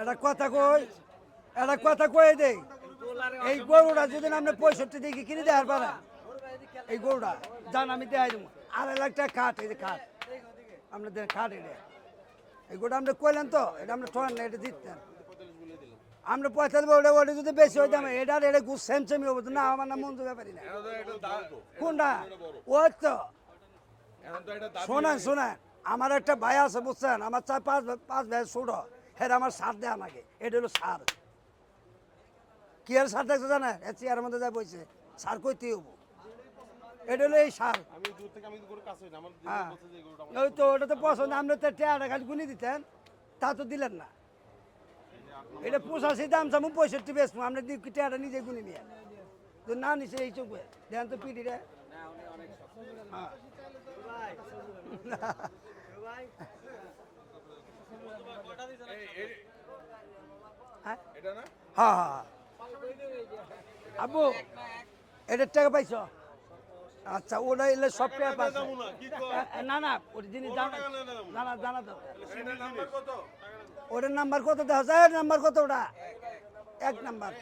একটা কথা কয়ে দেই, এই গরুটা যদি আপনি 65 দিকে কিনে দেওয়ার পারেন, এই গরুটা জান আমি দেখাই দেবো 2.5 লাখ টাকা খাট, এই যে খাট আপনাদের খাট, এটা এই গরুটা আপনি কইলেন তো, এটা আপনি ঠোয়ান না, এটা দিতেন আমরা 45 ওটা ওটা যদি বেশি হয়ে যাবে, এটার এটা গুছ সেম সেমি হবো তো না, আমার না মঞ্জুর ব্যাপারই না কোনটা ওই তো শোনেন শোনেন, আমার একটা ভাই আছে বুঝছেন, আমার 4-5 ভাই ছোট, হ্যাঁ আমার সার দেয় আমাকে, এটা হলো সার। কি আর সার দেখছো জানা, চেয়ারের মধ্যে যা বইছে সার কইতে হবো, এটা হলো এই সার। হ্যাঁ ওই তো ওটা তো পছন্দ, আপনি তো টেয়ারটা খালি গুনি দিতেন, তা তো দিলেন না। এটা 85 দাম চামু 65 বেচবো, আমরা টেয়ারটা নিজে গুনি নিয়ে তো না নিছে এই চোখে দেন তো পিটি রে। হ্যাঁ হ্যাঁ হ্যাঁ আব্বু এটার টাকা পাইছ? আচ্ছা ওটা এলে সব টাকা পাইছ? না না ওর জিনিস জানা তো, ওটার নাম্বার কত দেখা যায়, নাম্বার কত ওটা? 1 নাম্বার।